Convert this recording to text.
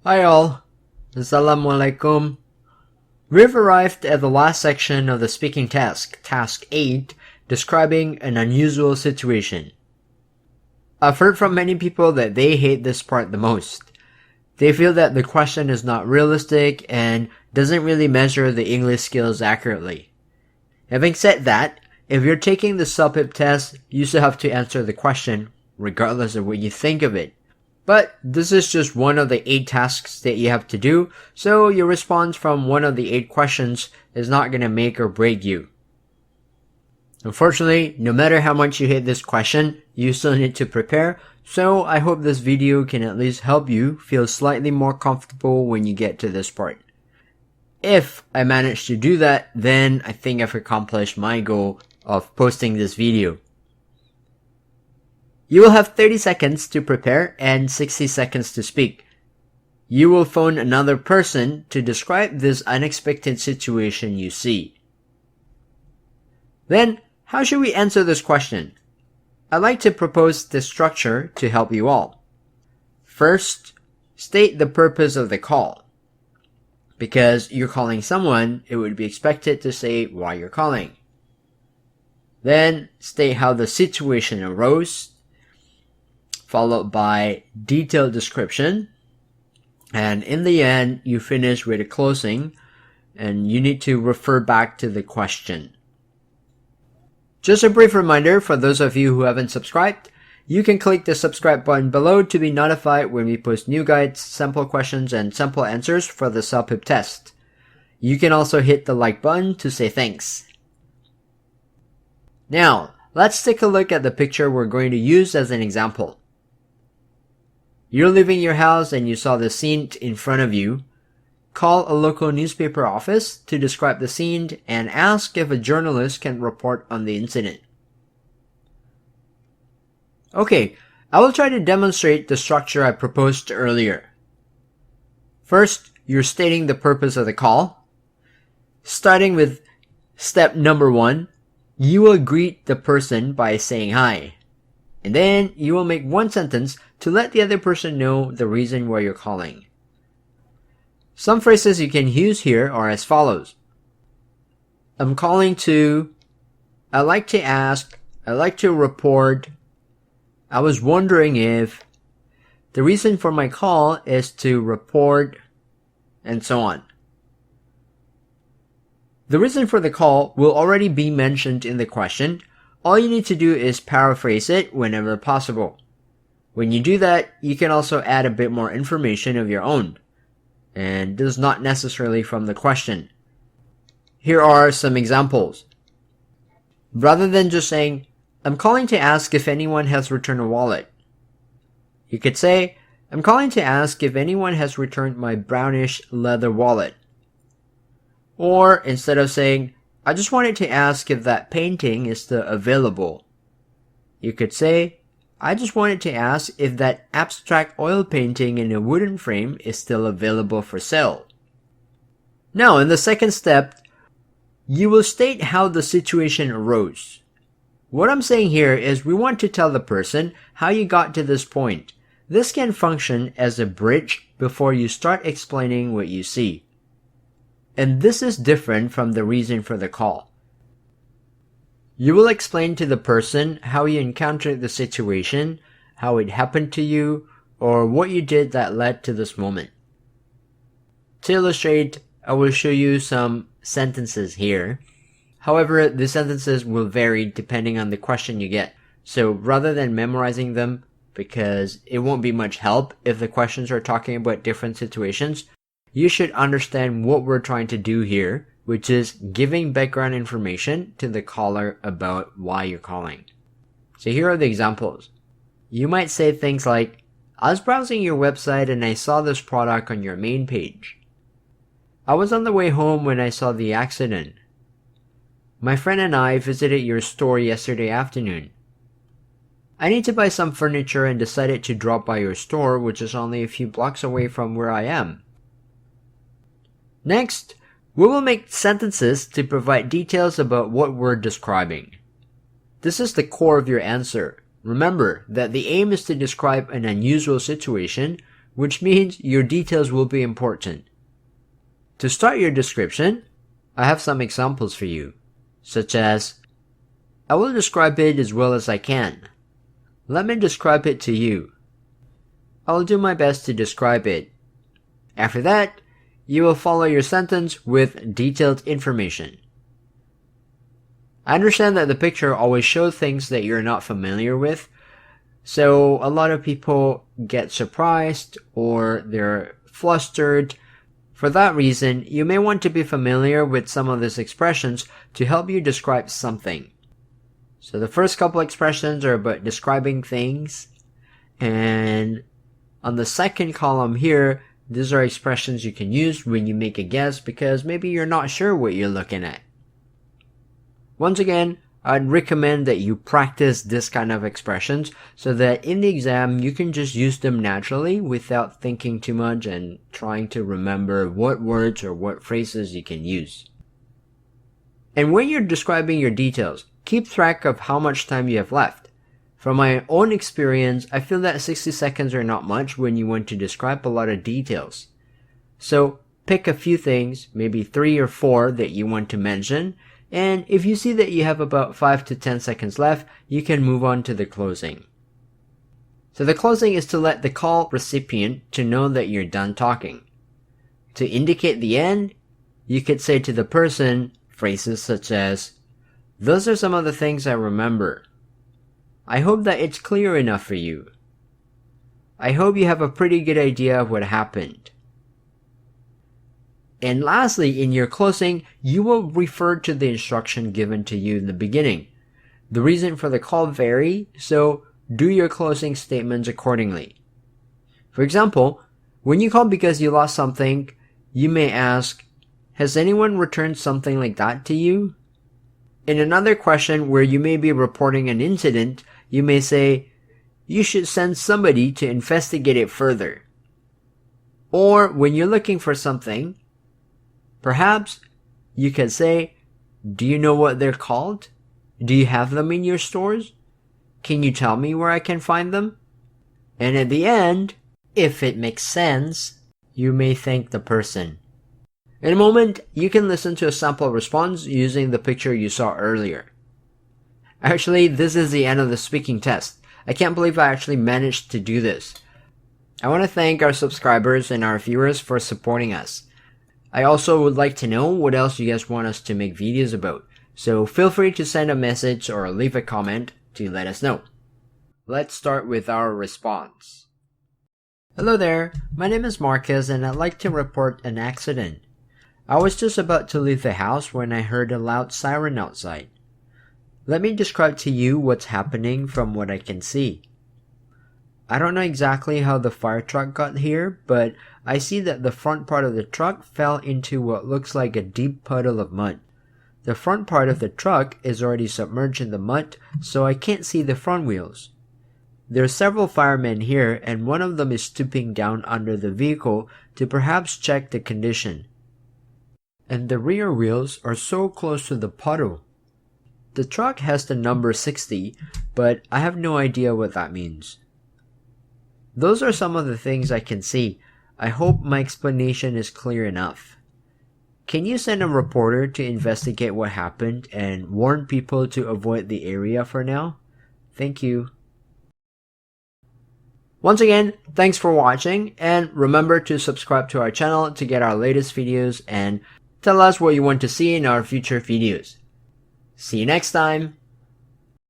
Hi all, Assalamualaikum. We've arrived at the last section of the speaking task, Task 8, describing an unusual situation. I've heard from many people that they hate this part the most. They feel that the question is not realistic and doesn't really measure the English skills accurately. Having said that, if you're taking the CELPIP test, you still have to answer the question, regardless of what you think of it. But this is just one of the 8 tasks that you have to do, so your response from one of the 8 questions is not going to make or break you. Unfortunately, no matter how much you hate this question, you still need to prepare, so I hope this video can at least help you feel slightly more comfortable when you get to this part. If I manage to do that, then I think I've accomplished my goal of posting this video. You will have 30 seconds to prepare and 60 seconds to speak. You will phone another person to describe this unexpected situation you see. Then, how should we answer this question? I'd like to propose this structure to help you all. First, state the purpose of the call. Because you're calling someone, it would be expected to say why you're calling. Then, state how the situation arose, followed by detailed description, and in the end you finish with a closing, and you need to refer back to the question. Just a brief reminder for those of you who haven't subscribed, you can click the subscribe button below to be notified when we post new guides, sample questions, and sample answers for the CELPIP test. You can also hit the like button to say thanks. Now, let's take a look at the picture we're going to use as an example. You're leaving your house and you saw the scene in front of you. Call a local newspaper office to describe the scene and ask if a journalist can report on the incident. Okay, I will try to demonstrate the structure I proposed earlier. First, you're stating the purpose of the call. Starting with step number 1, you will greet the person by saying hi. And then you will make one sentence to let the other person know the reason why you're calling. Some phrases you can use here are as follows. I'm calling to, I'd like to ask, I'd like to report, I was wondering if, the reason for my call is to report, and so on. The reason for the call will already be mentioned in the question. All you need to do is paraphrase it whenever possible. When you do that, you can also add a bit more information of your own. And this is not necessarily from the question. Here are some examples. Rather than just saying, I'm calling to ask if anyone has returned a wallet, you could say, I'm calling to ask if anyone has returned my brownish leather wallet. Or instead of saying, I just wanted to ask if that painting is still available, you could say, I just wanted to ask if that abstract oil painting in a wooden frame is still available for sale. Now, in the second step, you will state how the situation arose. What I'm saying here is we want to tell the person how you got to this point. This can function as a bridge before you start explaining what you see. And this is different from the reason for the call. You will explain to the person how you encountered the situation, how it happened to you, or what you did that led to this moment. To illustrate, I will show you some sentences here. However, the sentences will vary depending on the question you get. So rather than memorizing them, because it won't be much help if the questions are talking about different situations, you should understand what we're trying to do here, which is giving background information to the caller about why you're calling. So here are the examples. You might say things like, I was browsing your website and I saw this product on your main page. I was on the way home when I saw the accident. My friend and I visited your store yesterday afternoon. I need to buy some furniture and decided to drop by your store, which is only a few blocks away from where I am. Next, we will make sentences to provide details about what we're describing. This is the core of your answer. Remember that the aim is to describe an unusual situation which means your details will be important. To start your description, I have some examples for you, such as, I will describe it as well as I can. Let me describe it to you. I will do my best to describe it. After that, you will follow your sentence with detailed information. I understand that the picture always shows things that you're not familiar with, so a lot of people get surprised or they're flustered. For that reason, you may want to be familiar with some of these expressions to help you describe something. So the first couple expressions are about describing things, and on the second column here, these are expressions you can use when you make a guess because maybe you're not sure what you're looking at. Once again, I'd recommend that you practice this kind of expressions so that in the exam you can just use them naturally without thinking too much and trying to remember what words or what phrases you can use. And when you're describing your details, keep track of how much time you have left. From my own experience, I feel that 60 seconds are not much when you want to describe a lot of details. So pick a few things, maybe 3 or 4 that you want to mention, and if you see that you have about 5 to 10 seconds left, you can move on to the closing. So the closing is to let the call recipient to know that you're done talking. To indicate the end, you could say to the person phrases such as, "Those are some of the things I remember. I hope that it's clear enough for you. I hope you have a pretty good idea of what happened." And lastly, in your closing, you will refer to the instruction given to you in the beginning. The reason for the call vary, so do your closing statements accordingly. For example, when you call because you lost something, you may ask, "Has anyone returned something like that to you?" In another question where you may be reporting an incident, you may say, "You should send somebody to investigate it further." Or when you're looking for something, perhaps you can say, "Do you know what they're called? Do you have them in your stores? Can you tell me where I can find them?" And at the end, if it makes sense, you may thank the person. In a moment, you can listen to a sample response using the picture you saw earlier. Actually, this is the end of the speaking test. I can't believe I actually managed to do this. I want to thank our subscribers and our viewers for supporting us. I also would like to know what else you guys want us to make videos about, so feel free to send a message or leave a comment to let us know. Let's start with our response. Hello there, my name is Marcus and I'd like to report an accident. I was just about to leave the house when I heard a loud siren outside. Let me describe to you what's happening from what I can see. I don't know exactly how the fire truck got here, but I see that the front part of the truck fell into what looks like a deep puddle of mud. The front part of the truck is already submerged in the mud, so I can't see the front wheels. There are several firemen here, and one of them is stooping down under the vehicle to perhaps check the condition. And the rear wheels are so close to the puddle. The truck has the number 60, but I have no idea what that means. Those are some of the things I can see. I hope my explanation is clear enough. Can you send a reporter to investigate what happened and warn people to avoid the area for now? Thank you. Once again, thanks for watching, and remember to subscribe to our channel to get our latest videos and tell us what you want to see in our future videos. See you next time!